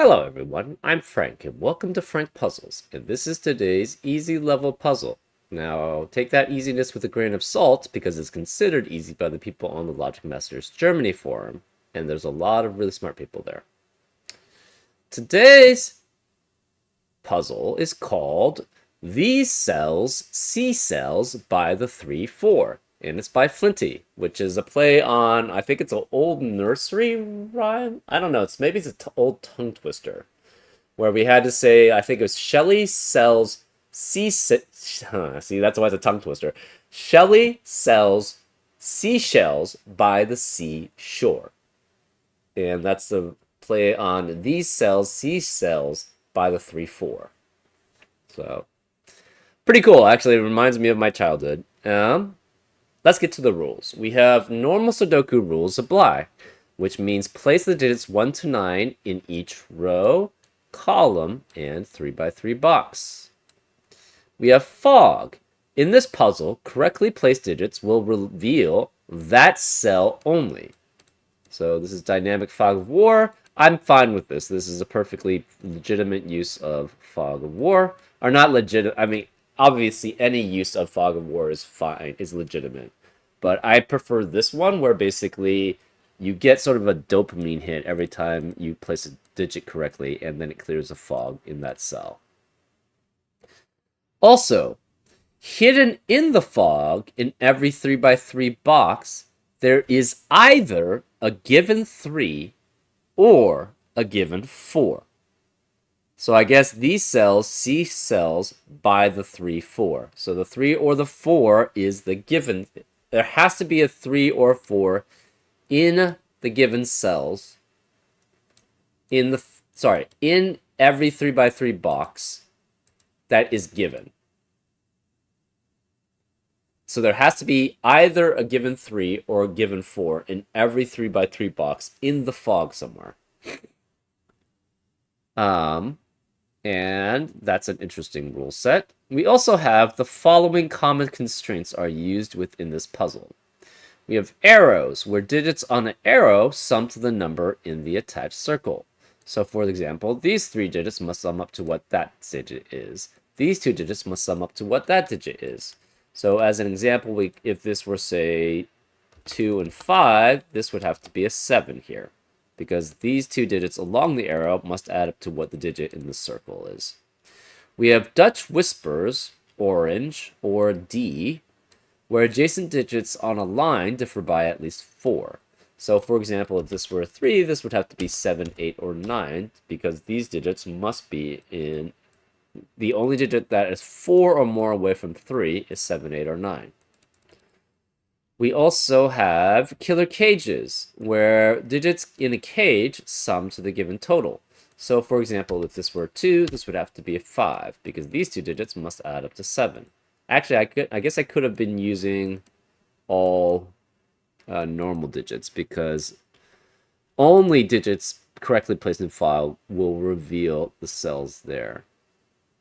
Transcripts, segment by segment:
Hello everyone, I'm Frank and welcome to Frank Puzzles, and this is today's easy level puzzle. Now, take that easiness with a grain of salt because it's considered easy by the people on the Logic Masters Germany forum, and there's a lot of really smart people there. Today's puzzle is called These Cells, C Cells by the 3-4. And it's by Flinty, which is a play on, I think it's an old nursery rhyme? I don't know, maybe it's an old tongue twister. Where we had to say, I think it was Shelley sells see, that's why it's a tongue twister. Shelley sells seashells by the seashore. And that's the play on these cells, seashells by the 3-4. So, pretty cool. Actually, it reminds me of my childhood. Let's get to the rules. We have normal Sudoku rules apply, which means place the digits 1 to 9 in each row, column, and 3x3 box. We have fog. In this puzzle, correctly placed digits will reveal that cell only. So this is dynamic fog of war. I'm fine with this. This is a perfectly legitimate use of fog of war. Or not legit. I mean, obviously any use of fog of war is fine, is legitimate. But I prefer this one where basically you get sort of a dopamine hit every time you place a digit correctly, and then it clears the fog in that cell. Also, hidden in the fog in every 3x3 box, there is either a given 3 or a given 4. So I guess these cells, C cells, by the 3-4. So the 3 or the 4 is the given. There has to be a 3 or 4 in the given cells in every 3x3 box that is given. So there has to be either a given 3 or a given 4 in every 3x3 box in the fog somewhere. And that's an interesting rule set. We also have the following common constraints are used within this puzzle. We have arrows, where digits on an arrow sum to the number in the attached circle. So for example, these 3 digits must sum up to what that digit is. These 2 digits must sum up to what that digit is. So as an example, if this were, say, 2 and 5, this would have to be a 7 here, because these 2 digits along the arrow must add up to what the digit in the circle is. We have Dutch whispers, orange, or D, where adjacent digits on a line differ by at least 4. So for example, if this were a 3, this would have to be 7, 8, or 9, because these digits must be in... The only digit that is 4 or more away from 3 is 7, 8, or 9. We also have killer cages, where digits in a cage sum to the given total. So for example, if this were 2, this would have to be a 5, because these 2 digits must add up to 7. Actually, I guess I could have been using all normal digits, because only digits correctly placed in file will reveal the cells there.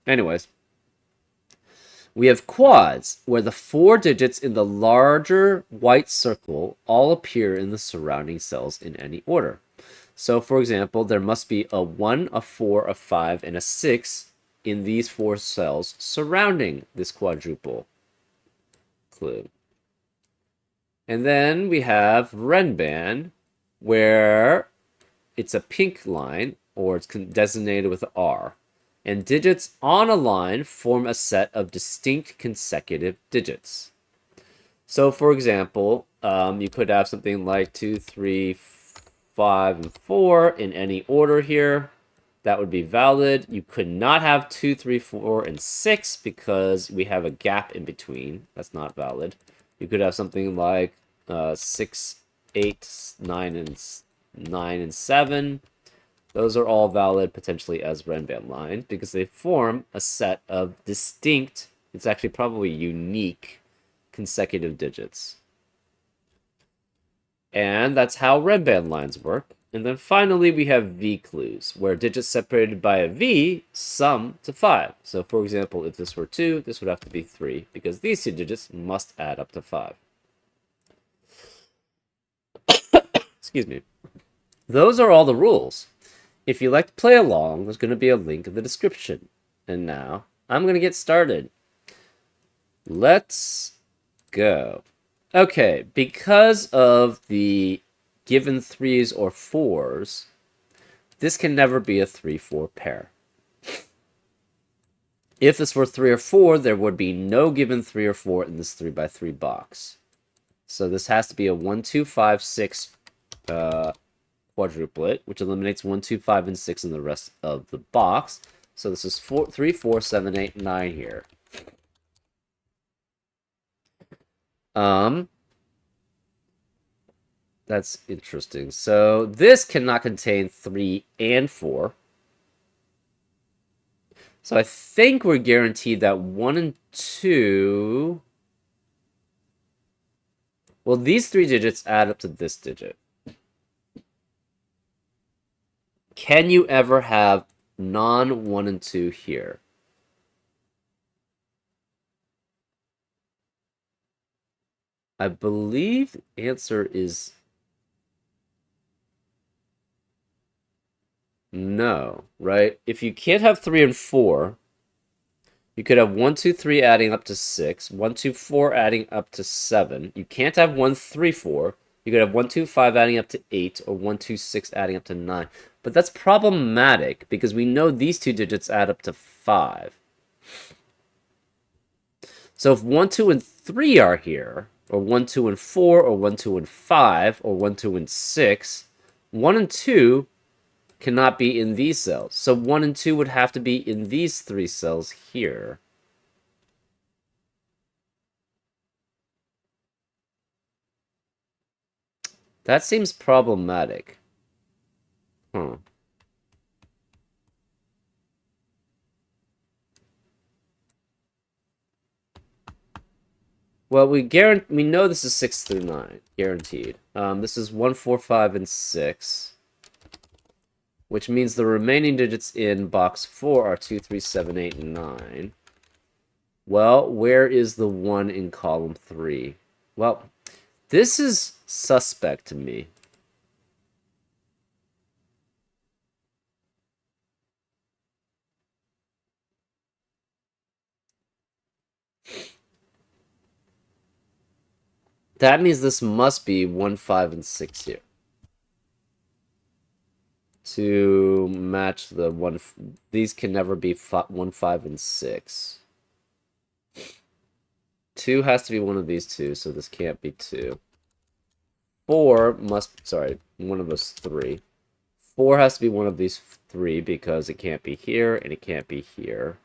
Anyways, we have quads, where the 4 digits in the larger white circle all appear in the surrounding cells in any order. So, for example, there must be a 1, a 4, a 5, and a 6 in these 4 cells surrounding this quadruple clue. And then we have Renban, where it's a pink line, or it's designated with R. And digits on a line form a set of distinct consecutive digits. So, for example, you could have something like 2, 3, 5, and 4 in any order here. That would be valid. You could not have 2, 3, 4, and 6 because we have a gap in between. That's not valid. You could have something like 6, 8, 9, and 7. Those are all valid potentially as Renban lines because they form a set of distinct, it's actually probably unique, consecutive digits. And that's how Renban lines work. And then finally we have V clues, where digits separated by a V sum to 5. So for example, if this were 2, this would have to be 3, because these 2 digits must add up to 5. Excuse me. Those are all the rules. If you'd like to play along, there's going to be a link in the description. And now, I'm going to get started. Let's go. Okay, because of the given 3s or 4s, this can never be a 3-4 pair. If this were 3 or 4, there would be no given 3 or 4 in this 3x3 box. So this has to be a 1, 2, 5, 6 quadruplet, which eliminates 1, 2, 5, and 6 in the rest of the box. So this is 3, 4, 7, 8, 9 here. That's interesting. So this cannot contain 3 and 4. So I think we're guaranteed that 1 and 2... Well, these 3 digits add up to this digit. Can you ever have non-1 and 2 here? I believe the answer is no, right? If you can't have 3 and 4, you could have 1, 2, 3 adding up to 6, 1, 2, 4 adding up to 7. You can't have 1, 3, 4. You could have 1, 2, 5 adding up to 8, or 1, 2, 6 adding up to 9. But that's problematic because we know these 2 digits add up to 5. So if 1, 2, and 3 are here, or 1, 2, and 4, or 1, 2, and 5, or 1, 2, and 6, 1 and 2 cannot be in these cells. So 1 and 2 would have to be in these 3 cells here. That seems problematic. Huh. Well, we know this is 6 through 9, guaranteed. This is 1, 4, 5, and 6. Which means the remaining digits in box 4 are 2, 3, 7, 8, and 9. Well, where is the 1 in column 3? Well, this is suspect to me. That means this must be 1, 5, and 6 here. To match the 1... These can never be 1, 5, and 6. 2 has to be one of these 2, so this can't be 2. 4 must... Sorry, one of those 3. 4 has to be one of these 3 because it can't be here, and it can't be here.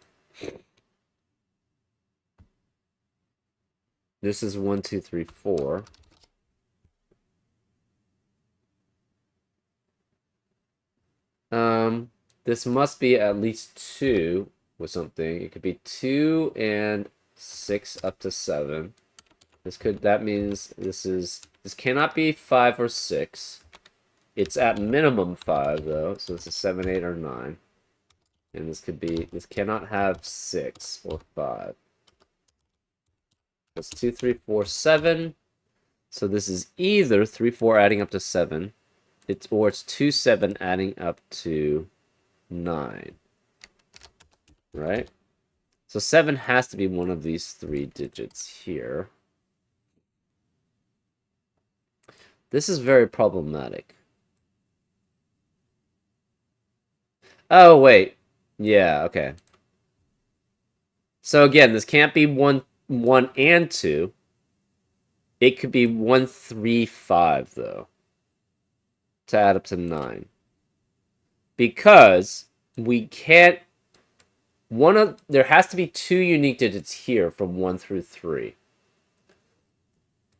This is 1, 2, 3, 4. This must be at least 2 with something. It could be 2 and 6 up to 7. That means this cannot be 5 or 6. It's at minimum 5 though, so this is 7, 8, or 9. And this cannot have 6 or 5. That's 2, 3, 4, 7. So this is either 3, 4 adding up to 7. Or it's 2, 7 adding up to 9. Right? So 7 has to be one of these 3 digits here. This is very problematic. Oh, wait. Yeah, okay. So again, this can't be 1 and 2. It could be 1, 3, 5, though. To add up to 9. Because we can't... there has to be 2 unique digits here from 1 through 3.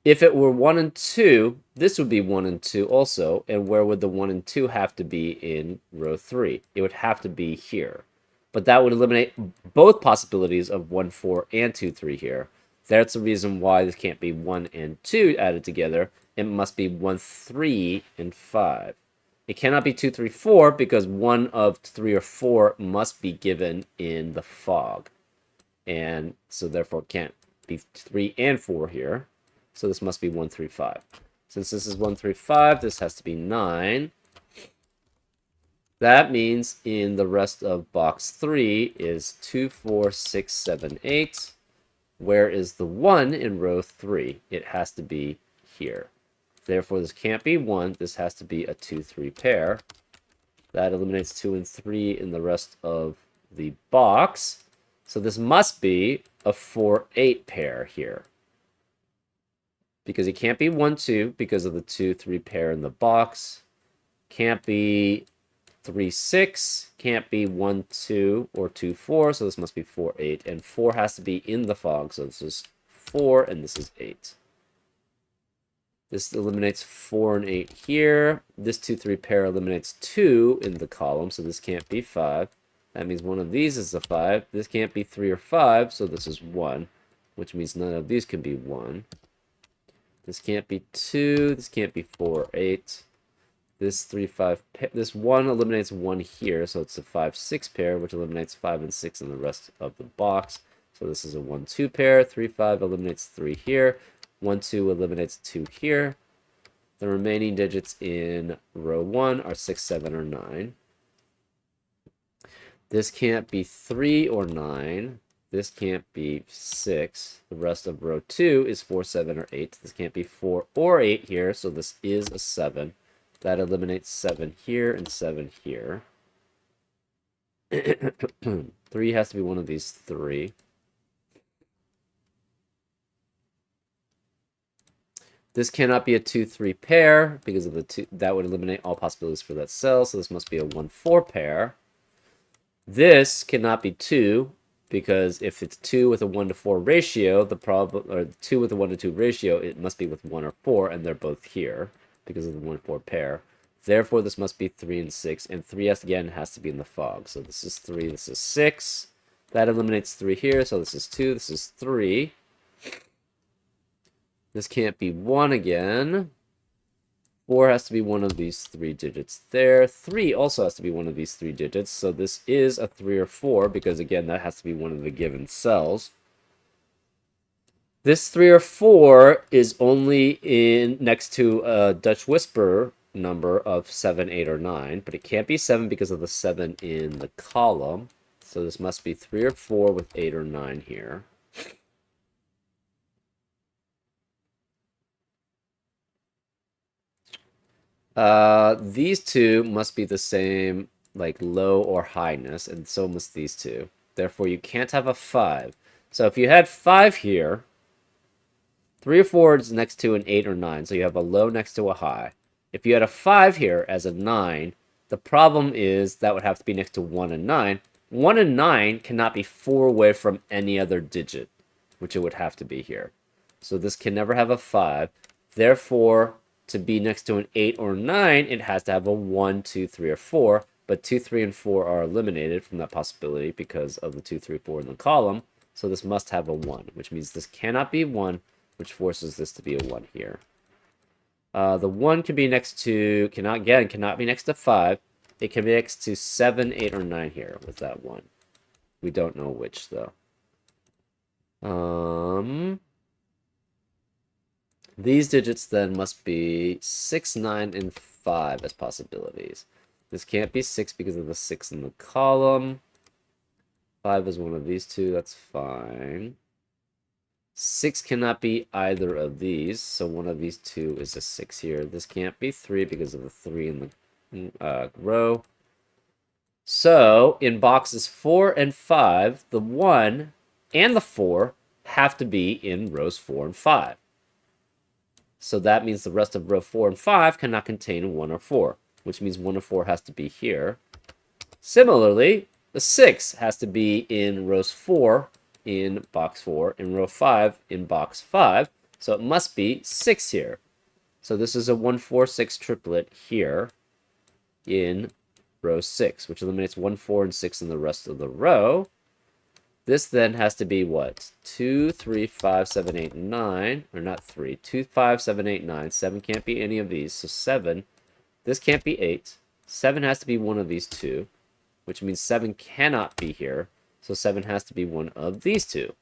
If it were 1 and 2, this would be 1 and 2 also. And where would the 1 and 2 have to be in row 3? It would have to be here. But that would eliminate both possibilities of 1, 4, and 2, 3 here. That's the reason why this can't be 1 and 2 added together. It must be 1, 3, and 5. It cannot be 2, 3, 4 because one of 3 or 4 must be given in the fog. And so therefore it can't be 3 and 4 here. So this must be 1, 3, 5. Since this is 1, 3, 5, this has to be 9. That means in the rest of box 3 is 2, 4, 6, 7, 8. Where is the 1 in row 3? It has to be here. Therefore, this can't be 1. This has to be a 2, 3 pair. That eliminates 2 and 3 in the rest of the box. So this must be a 4, 8 pair here. Because it can't be 1, 2 because of the 2, 3 pair in the box. Can't be 3, 6. Can't be 1, 2 or 2, 4. So this must be 4, 8. And 4 has to be in the fog. So this is 4 and this is 8. This eliminates 4 and 8 here. This 2, 3 pair eliminates 2 in the column. So this can't be 5. That means one of these is a 5. This can't be 3 or 5. So this is 1. Which means none of these can be 1. This can't be 2. This can't be 4 or 8. This 3, 5, this 1 eliminates 1 here, so it's a 5, 6 pair, which eliminates 5 and 6 in the rest of the box. So this is a 1, 2 pair. 3, 5 eliminates 3 here. 1, 2 eliminates 2 here. The remaining digits in row 1 are 6, 7, or 9. This can't be 3 or 9. This can't be 6. The rest of row 2 is 4, 7, or 8. This can't be 4 or 8 here, so this is a 7. That eliminates 7 here and 7 here. 3 has to be one of these 3. This cannot be a 2, 3 pair because of the 2. That would eliminate all possibilities for that cell, so this must be a 1, 4 pair. This cannot be 2 because if it's 2 with a 1 to 4 ratio, the problem, or 2 with a 1 to 2 ratio, it must be with 1 or 4, and they're both here because of the 1, 4 pair. Therefore, this must be 3 and 6, and 3 again has to be in the fog. So this is 3, this is 6. That eliminates 3 here, so this is 2, this is 3. This can't be 1 again. 4 has to be one of these 3 digits there. 3 also has to be one of these 3 digits, so this is a 3 or 4, because again, that has to be one of the given cells. This 3 or 4 is only in next to a Dutch Whisper number of 7, 8, or 9, but it can't be 7 because of the 7 in the column. So this must be 3 or 4 with 8 or 9 here. These two must be the same, like, low or highness, and so must these two. Therefore, you can't have a 5. So if you had 5 here, 3 or 4 is next to an 8 or 9, so you have a low next to a high. If you had a 5 here as a 9, the problem is that would have to be next to 1 and 9. 1 and 9 cannot be 4 away from any other digit, which it would have to be here. So this can never have a 5. Therefore, to be next to an 8 or 9, it has to have a 1, 2, 3, or 4. But 2, 3, and 4 are eliminated from that possibility because of the 2, 3, 4 in the column. So this must have a 1, which means this cannot be 1, which forces this to be a 1 here. The 1 can be next to, cannot be next to 5. It can be next to 7, 8, or 9 here with that 1. We don't know which, though. These digits then must be 6, 9, and 5 as possibilities. This can't be 6 because of the 6 in the column. 5 is one of these two, that's fine. 6 cannot be either of these, so one of these two is a 6 here. This can't be 3 because of the 3 in the row. So, in boxes 4 and 5, the 1 and the 4 have to be in rows 4 and 5. So that means the rest of row 4 and 5 cannot contain 1 or 4, which means 1 or 4 has to be here. Similarly, the 6 has to be in rows 4 in box 4, in row 5 in box 5, so it must be 6 here. So this is a 1, 4, 6 triplet here in row 6, which eliminates 1, 4, and 6 in the rest of the row. This then has to be what? 2, 3, 5, 7, 8, 9. Or not 3. 2, 5, 7, 8, 9. 7 can't be any of these. So 7. This can't be 8. 7 has to be one of these two, which means 7 cannot be here. So 7 has to be one of these two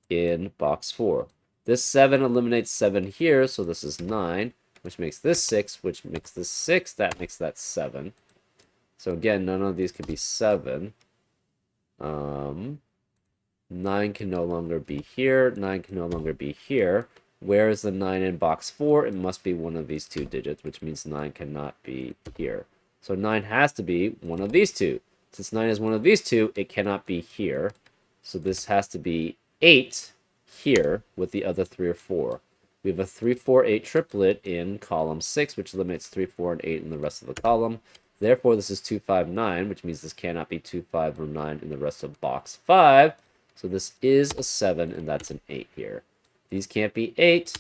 in box 4. This 7 eliminates 7 here, so this is 9. which makes this 6, which makes this 6, that makes that 7. So again, none of these could be 7. 9 can no longer be here. 9 can no longer be here. Where is the 9 in box 4? It must be one of these two digits, which means 9 cannot be here. So 9 has to be one of these two. Since 9 is one of these two, it cannot be here. So this has to be 8 here with the other 3 or 4. We have a 3, 4, 8 triplet in column 6, which eliminates 3, 4, and 8 in the rest of the column. Therefore, this is 2, 5, 9, which means this cannot be 2, 5, or 9 in the rest of box 5. So this is a 7, and that's an 8 here. These can't be 8.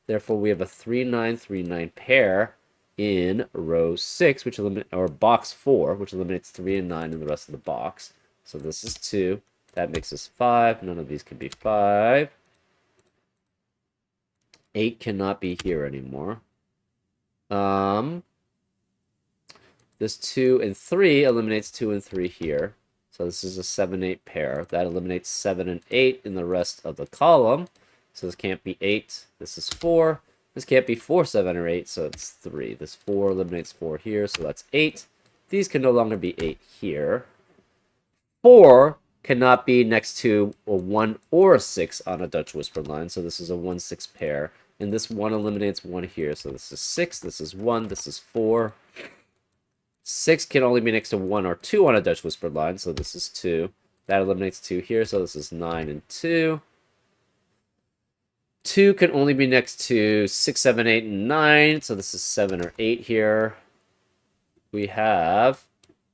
Therefore, we have a 3, 9, 3, 9 pair in row 6, which or box 4, which eliminates 3 and 9 in the rest of the box. So this is 2. That makes us 5. None of these can be 5. 8 cannot be here anymore. This 2 and 3 eliminates 2 and 3 here. So this is a 7, 8 pair. That eliminates 7 and 8 in the rest of the column. So this can't be 8. This is 4. This can't be 4, 7, or 8, so it's 3. This 4 eliminates 4 here, so that's 8. These can no longer be 8 here. 4 cannot be next to a 1 or a 6 on a Dutch whisper line, so this is a 1, 6 pair. And this 1 eliminates 1 here, so this is 6, this is 1, this is 4. 6 can only be next to 1 or 2 on a Dutch whisper line, so this is 2. That eliminates 2 here, so this is 9 and 2. 2 can only be next to 6, 7, 8, and 9, so this is 7 or 8 here. We have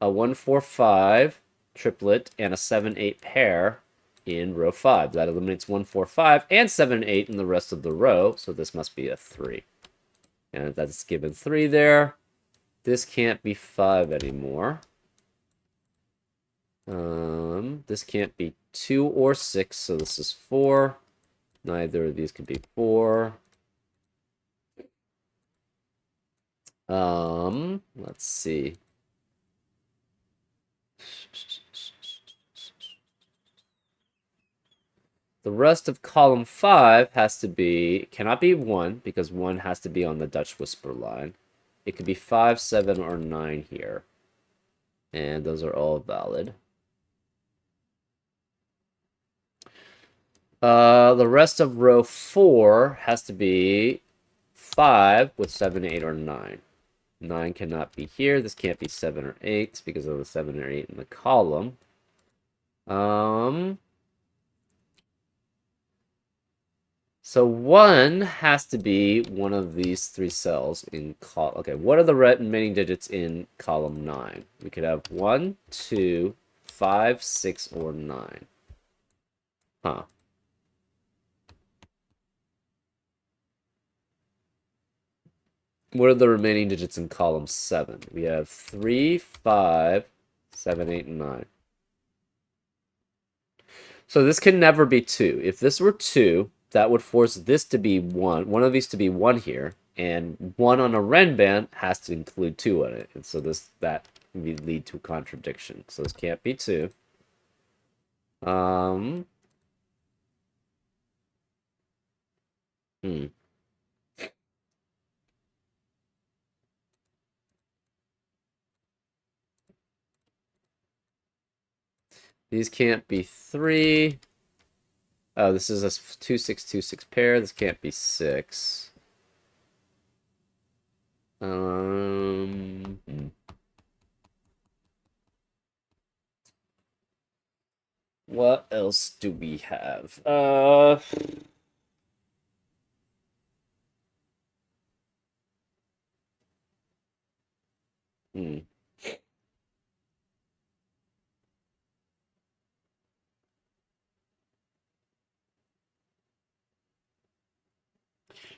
a 1, 4, 5 triplet and a 7, 8 pair in row 5. That eliminates 1, 4, 5 and 7, 8 in the rest of the row, so this must be a 3. And that's given 3 there. This can't be 5 anymore. This can't be 2 or 6, so this is 4. Neither of these can be 4. Let's see. The rest of column 5 has to be, cannot be 1, because 1 has to be on the Dutch whisper line. It could be 5, 7, or 9 here. And those are all valid. The rest of row 4 has to be 5 with 7, 8, or 9. 9 cannot be here. This can't be 7 or 8 because of the 7 or 8 in the column. So 1 has to be one of these 3 cells in column. Okay, what are the remaining digits in column 9? We could have 1, 2, 5, 6, or 9. Huh. What are the remaining digits in column 7? We have 3, 5, 7, 8, and 9. So this can never be 2. If this were 2, that would force this to be 1. One of these to be 1 here. And 1 on a Renban has to include 2 on it. And so that would lead to a contradiction. So this can't be 2. These can't be 3. Oh, this is a 2, 6, 2, 6 pair. This can't be 6. What else do we have?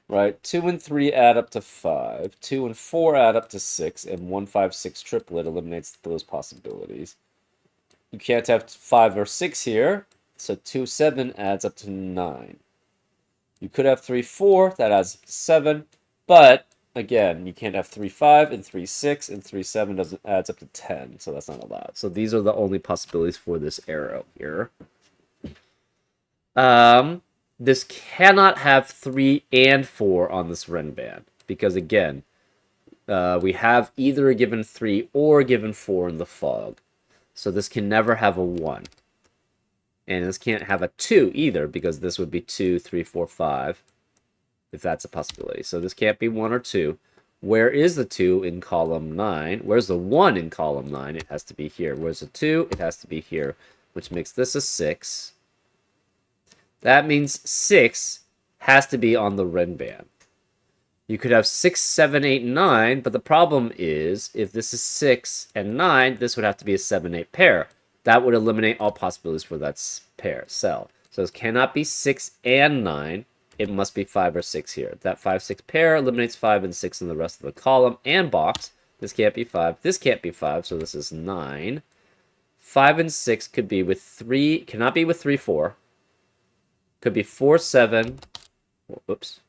Right, 2 and 3 add up to 5. 2 and 4 add up to 6, and 1, 5, 6 triplet eliminates those possibilities. You can't have 5 or 6 here, so 2, 7 adds up to 9. You could have 3, 4, that adds up to 7, but again, you can't have 3, 5, and 3, 6, and 3, 7 adds up to 10, so that's not allowed. So these are the only possibilities for this arrow here. This cannot have 3 and 4 on this Renban, because, again, we have either a given 3 or a given 4 in the fog. So this can never have a 1. And this can't have a 2 either, because this would be 2, 3, 4, 5, if that's a possibility. So this can't be 1 or 2. Where is the 2 in column 9? Where's the 1 in column 9? It has to be here. Where's the 2? It has to be here, which makes this a 6. That means 6 has to be on the red band. You could have 6, 7, 8, 9, but the problem is, if this is 6 and 9, this would have to be a 7, 8 pair. That would eliminate all possibilities for that cell. So this cannot be 6 and 9. It must be 5 or 6 here. That 5, 6 pair eliminates 5 and 6 in the rest of the column and box. This can't be 5. This can't be 5, so this is 9. 5 and 6 could be with 3, cannot be with 3, 4. Could be 4, 7, oops,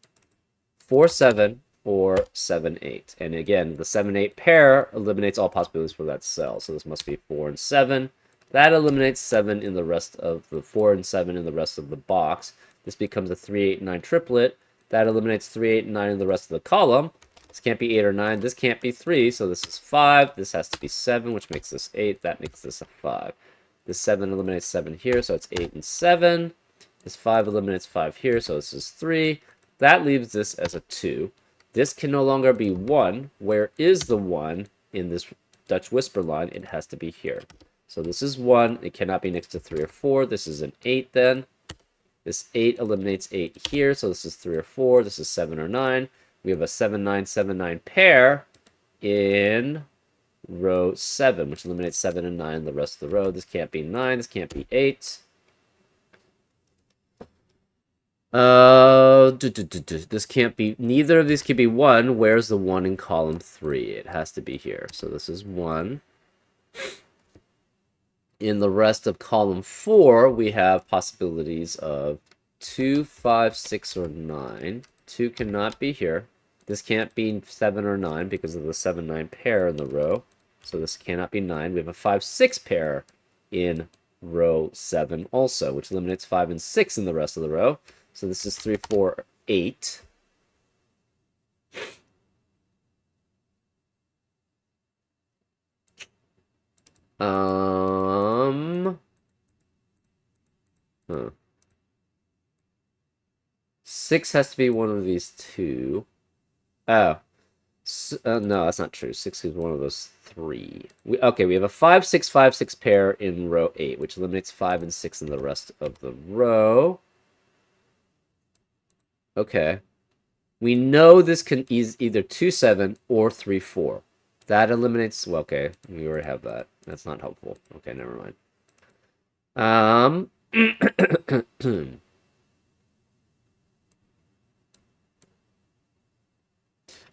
4, 7, or 7, 8. And again, the 7, 8 pair eliminates all possibilities for that cell. So this must be 4 and 7. That eliminates 7 in the rest of the 4 and 7 in the rest of the box. This becomes a 3, 8, 9 triplet. That eliminates 3, 8, and 9 in the rest of the column. This can't be 8 or 9. This can't be 3, so this is 5. This has to be 7, which makes this 8. That makes this a 5. This 7 eliminates 7 here, so it's 8 and 7. This 5 eliminates 5 here, so this is 3. That leaves this as a 2. This can no longer be 1. Where is the 1 in this Dutch whisper line? It has to be here. So this is 1. It cannot be next to 3 or 4. This is an 8 then. This 8 eliminates 8 here, so this is 3 or 4. This is 7 or 9. We have a 7, 9, 7, 9 pair in row 7, which eliminates 7 and 9 in the rest of the row. This can't be 9. This can't be 8. This can't be, neither of these can be 1. Where's the 1 in column 3? It has to be here. So this is 1. In the rest of column 4, we have possibilities of 2, 5, 6, or 9. 2 cannot be here. This can't be 7 or 9 because of the 7, 9 pair in the row. So this cannot be 9. We have a 5, 6 pair in row 7 also, which eliminates 5 and 6 in the rest of the row. So this is 3, 4, 8. Huh. 6 has to be one of these two. Oh. No, that's not true. 6 is one of those 3. Okay, we have a 5, 6, 5, 6 pair in row 8, which eliminates 5 and 6 in the rest of the row. Okay. We know this is either 2, 7 or 3, 4. That eliminates... Well, okay, we already have that. That's not helpful. Okay, never mind.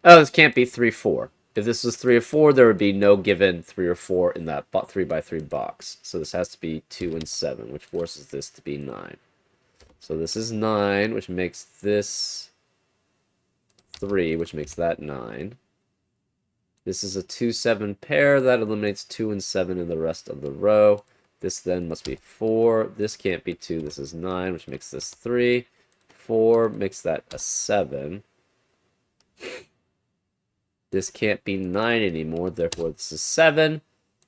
Oh, this can't be 3, 4. If this was 3 or 4, there would be no given 3 or 4 in that 3x3 box. So this has to be 2 and 7, which forces this to be 9. So this is 9, which makes this 3, which makes that 9. This is a 2, 7 pair. That eliminates 2 and 7 in the rest of the row. This then must be 4. This can't be 2. This is 9, which makes this 3. 4 makes that a 7. This can't be 9 anymore. Therefore, this is 7.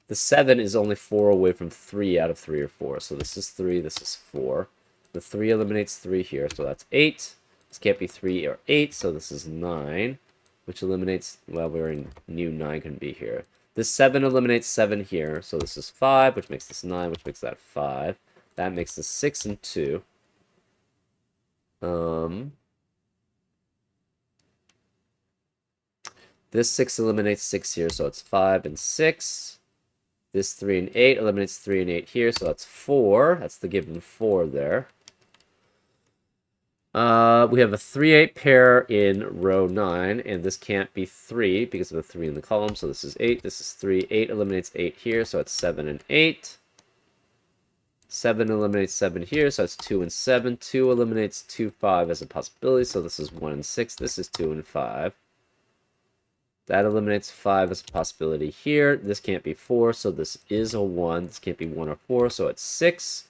The 7 is only 4 away from 3 out of 3 or 4. So this is 3. This is 4. The 3 eliminates 3 here. So that's 8. This can't be 3 or 8. So this is 9. Which eliminates, well, we're in new 9 can be here. This 7 eliminates 7 here, so this is 5, which makes this 9, which makes that 5. That makes this 6 and 2. This 6 eliminates 6 here, so it's 5 and 6. This 3 and 8 eliminates 3 and 8 here, so that's 4. That's the given 4 there. We have a 3, 8 pair in row 9, and this can't be 3 because of the 3 in the column, so this is 8, this is 3. 8 eliminates 8 here, so it's 7 and 8. 7 eliminates 7 here, so it's 2 and 7. 2 eliminates 2, 5 as a possibility, so this is 1 and 6. This is 2 and 5. That eliminates 5 as a possibility here. This can't be 4, so this is a 1. This can't be 1 or 4, so it's 6.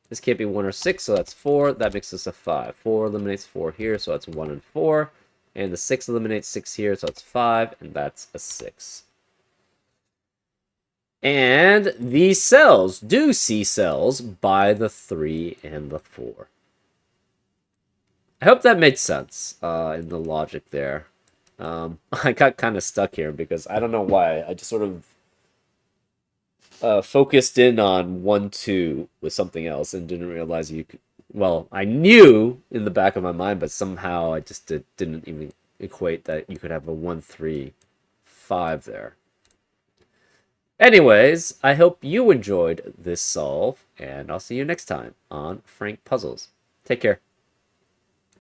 This can't be 1 or 6, so that's 4. That makes this a 5. 4 eliminates 4 here, so that's 1 and 4. And the 6 eliminates 6 here, so it's 5, and that's a 6. And these cells do see cells by the 3 and the 4. I hope that made sense in the logic there. I got kind of stuck here because I don't know why. I just sort of focused in on 1, 2 with something else and didn't realize you could... Well, I knew in the back of my mind, but somehow I just didn't even equate that you could have a 1, 3, 5 there. Anyways, I hope you enjoyed this solve, and I'll see you next time on Frank Puzzles. Take care.